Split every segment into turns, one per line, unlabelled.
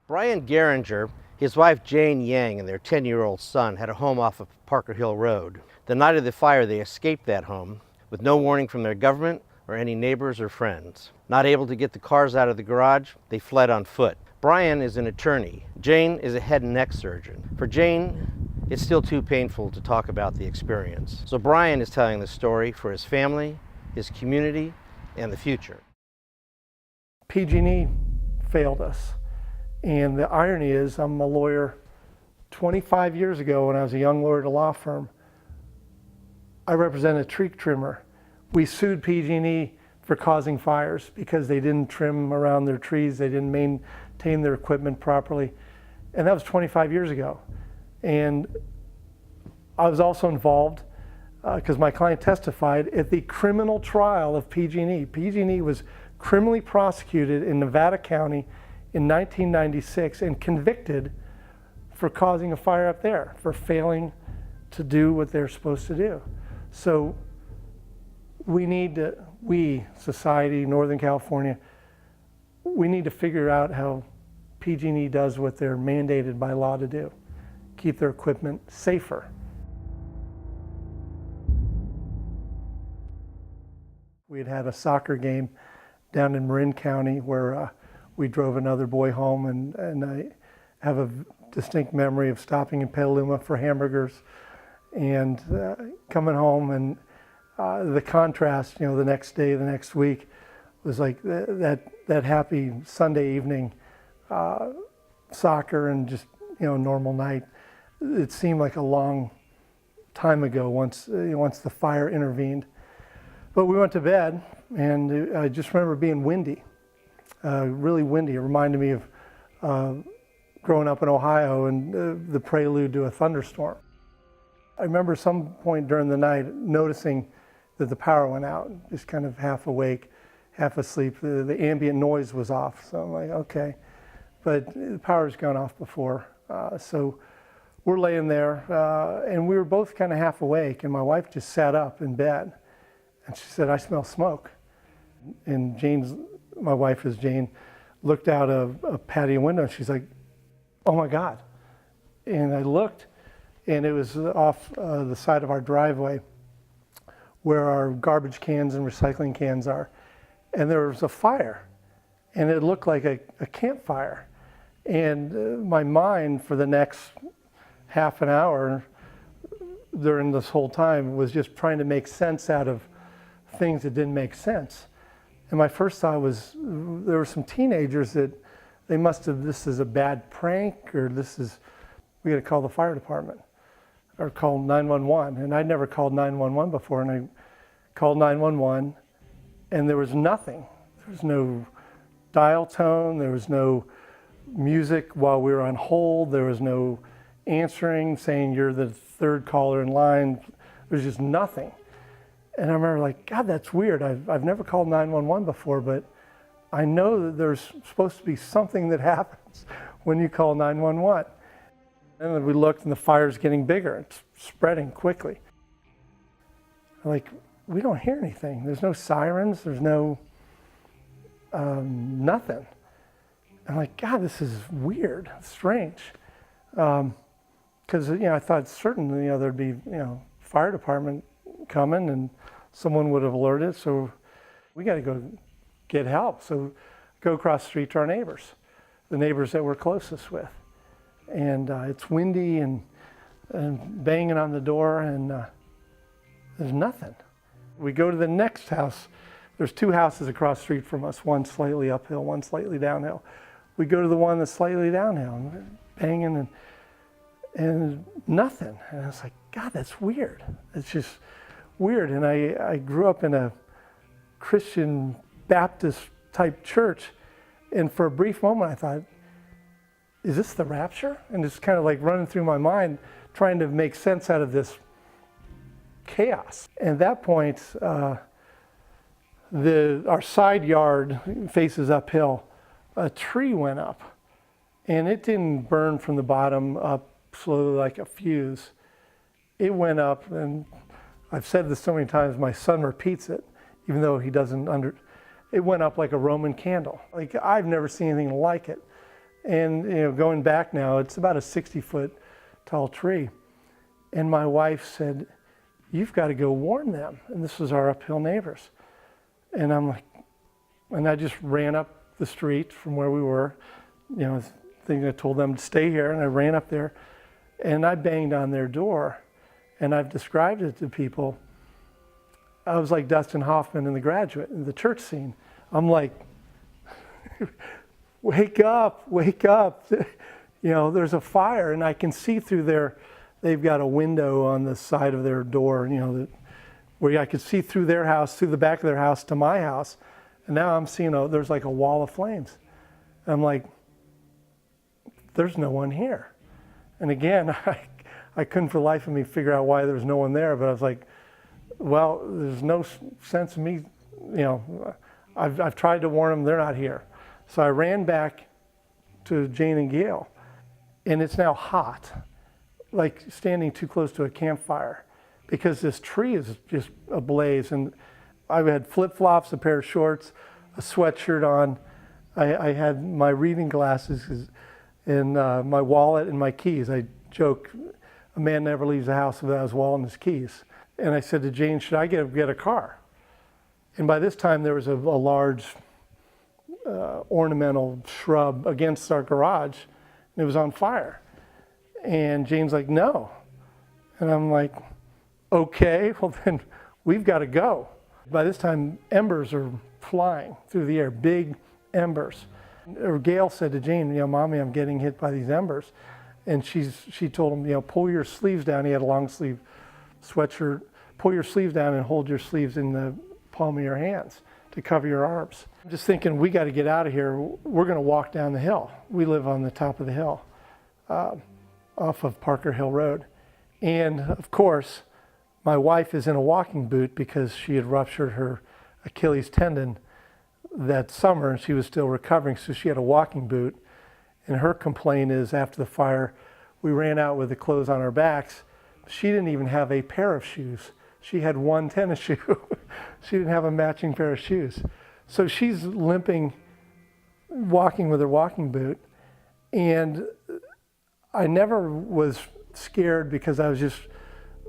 Brian Gearinger, his wife Jane Yang, and their 10-year-old son had a home off of Parker Hill Road. The night of the fire, they escaped that home with no warning from their government or any neighbors or friends. Not able to get the cars out of the garage, they fled on foot. Brian is an attorney. Jane is a head and neck surgeon. For Jane, it's still too painful to talk about the experience. So Brian is telling the story for his family, his community, and the future.
PG&E failed us. And the irony is, I'm a lawyer. 25 years ago, when I was a young lawyer at a law firm, I represented a tree trimmer. We sued PG&E for causing fires because they didn't trim around their trees, they didn't maintain their equipment properly. And that was 25 years ago. And I was also involved, because my client testified, at the criminal trial of PG&E. PG&E was criminally prosecuted in Nevada County in 1996 and convicted for causing a fire up there, for failing to do what they're supposed to do. So we, society, Northern California, we need to figure out how PG&E does what they're mandated by law to do, keep their equipment safer. We had a soccer game down in Marin County where we drove another boy home, and I have a distinct memory of stopping in Petaluma for hamburgers and coming home, and the contrast, the next day, the next week, was like that happy Sunday evening soccer and just normal night. It seemed like a long time ago once the fire intervened. But we went to bed, and I just remember being windy. Really windy. It reminded me of growing up in Ohio and the prelude to a thunderstorm. I remember some point during the night noticing that the power went out, just kind of half awake, half asleep. The ambient noise was off, so I'm like, okay. But the power's gone off before. So we're laying there, and we were both kind of half awake, and my wife just sat up in bed, and she said, "I smell smoke." And my wife is Jane, looked out a patio window, and she's like, "Oh my God." And I looked, and it was off the side of our driveway where our garbage cans and recycling cans are. And there was a fire, and it looked like a campfire. And my mind for the next half an hour during this whole time was just trying to make sense out of things that didn't make sense. And my first thought was, there were some teenagers that they must have, this is a bad prank, or we got to call the fire department or call 911. And I'd never called 911 before, and I called 911, and there was nothing. There was no dial tone, there was no music while we were on hold, there was no answering saying you're the third caller in line. There was just nothing. And I remember like, God, that's weird. I've never called 911 before, but I know that there's supposed to be something that happens when you call 911. And then we looked, and the fire's getting bigger. It's spreading quickly. Like, we don't hear anything. There's no sirens. There's no nothing. I'm like, God, this is weird, strange. Because I thought certainly there'd be fire department coming and someone would have alerted, so we got to go get help. So go across the street to our neighbors, the neighbors that we're closest with. And it's windy and banging on the door, and there's nothing. We go to the next house. There's two houses across the street from us, one slightly uphill, one slightly downhill. We go to the one that's slightly downhill, and banging and nothing. And I was like, God, that's weird. It's just weird. And I grew up in a Christian Baptist type church, and for a brief moment I thought, is this the rapture? And it's kind of like running through my mind, trying to make sense out of this chaos. And at that point, our side yard faces uphill. A tree went up, and it didn't burn from the bottom up slowly like a fuse. It went up, and I've said this so many times, my son repeats it, even though he doesn't it went up like a Roman candle. Like, I've never seen anything like it. And going back now, it's about a 60-foot tall tree. And my wife said, "You've got to go warn them." And this was our uphill neighbors. And I'm like, and I just ran up the street from where we were, thinking I told them to stay here, and I ran up there and I banged on their door, and I've described it to people. I was like Dustin Hoffman in The Graduate, in the church scene. I'm like, wake up, wake up. There's a fire, and I can see through they've got a window on the side of their door, where I could see through their house, through the back of their house to my house. And now I'm seeing there's like a wall of flames. And I'm like, there's no one here. And again, I couldn't for the life of me figure out why there was no one there, but I was like, well, there's no sense of me, I've tried to warn them, they're not here. So I ran back to Jane and Gail, and it's now hot, like standing too close to a campfire, because this tree is just ablaze. And I had flip-flops, a pair of shorts, a sweatshirt on. I had my reading glasses and my wallet and my keys. I joke, a man never leaves the house without his wallet and his keys. And I said to Jane, should I get a car? And by this time there was a large ornamental shrub against our garage, and it was on fire. And Jane's like, no. And I'm like, okay, well then we've got to go. By this time, embers are flying through the air, big embers. Gail said to Jane, Mommy, I'm getting hit by these embers. And she told him, pull your sleeves down. He had a long sleeve sweatshirt. Pull your sleeves down and hold your sleeves in the palm of your hands to cover your arms. I'm just thinking, we got to get out of here. We're going to walk down the hill. We live on the top of the hill, off of Parker Hill Road. And of course, my wife is in a walking boot because she had ruptured her Achilles tendon that summer, and she was still recovering, so she had a walking boot. And her complaint is, after the fire, we ran out with the clothes on our backs. She didn't even have a pair of shoes. She had one tennis shoe. She didn't have a matching pair of shoes. So she's limping, walking with her walking boot. And I never was scared because I was just,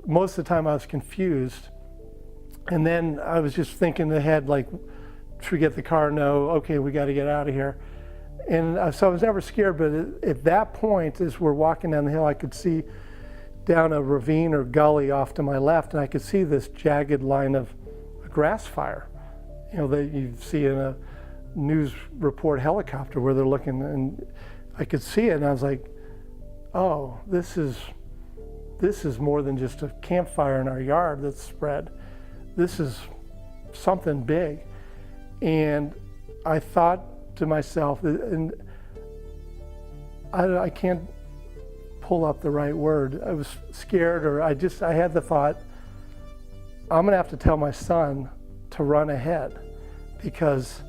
most of the time I was confused. And then I was just thinking ahead, like, should we get the car? No, okay, we got to get out of here. And so I was never scared, but at that point, as we're walking down the hill, I could see down a ravine or gully off to my left, and I could see this jagged line of a grass fire, that you see in a news report helicopter where they're looking, and I could see it, and I was like, oh, this is more than just a campfire in our yard that's spread. This is something big. And I thought to myself, and I can't pull up the right word. I was scared, or I had the thought, I'm gonna have to tell my son to run ahead because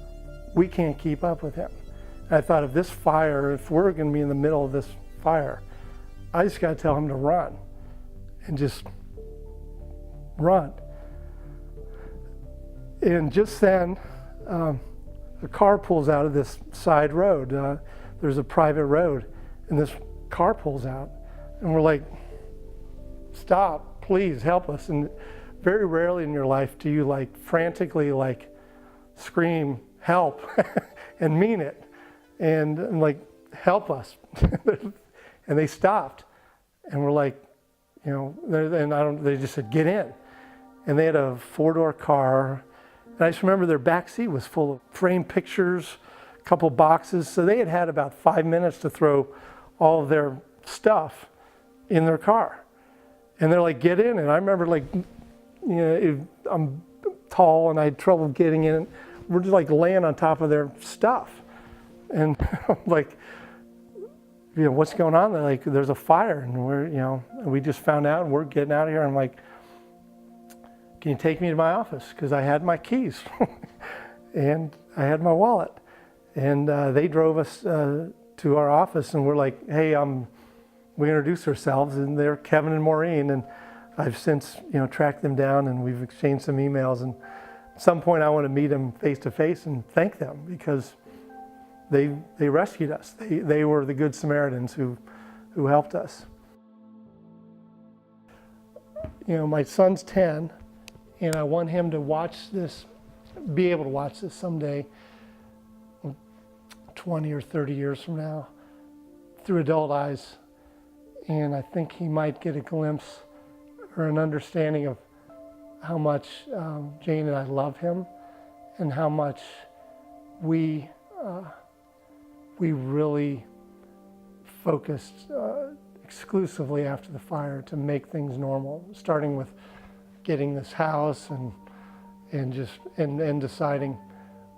we can't keep up with him. And I thought, if we're gonna be in the middle of this fire, I just gotta tell him to run and just run. And just then, a car pulls out of this side road. There's a private road, and this car pulls out, and we're like, stop, please help us. And very rarely in your life do you frantically scream help and mean it, and I'm like, help us. And they stopped, and we're like, they just said, get in. And they had a 4-door car. And I just remember their back seat was full of framed pictures, a couple boxes. So they had about 5 minutes to throw all of their stuff in their car. And they're like, get in. And I remember I'm tall and I had trouble getting in. We're just laying on top of their stuff. And I'm like, what's going on? They're like, there's a fire, and we just found out and we're getting out of here. I'm like, can you take me to my office? Because I had my keys and I had my wallet. And they drove us to our office, and we're like, hey, we introduced ourselves, and they're Kevin and Maureen, and I've since tracked them down, and we've exchanged some emails. And at some point I want to meet them face to face and thank them, because they rescued us. They were the good Samaritans who helped us. You know, my son's 10, and I want him to watch this, be able to watch this someday, 20 or 30 years from now, through adult eyes. And I think he might get a glimpse or an understanding of how much Jane and I love him, and how much we really focused exclusively after the fire to make things normal, starting with getting this house and deciding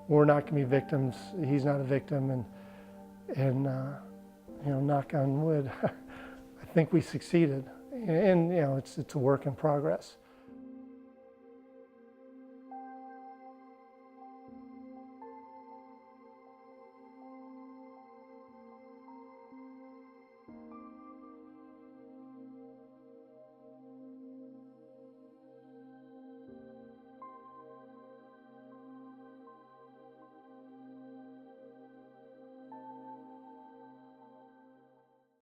we're not going to be victims. He's not a victim, and you know, knock on wood, I think we succeeded. And you know, it's a work in progress.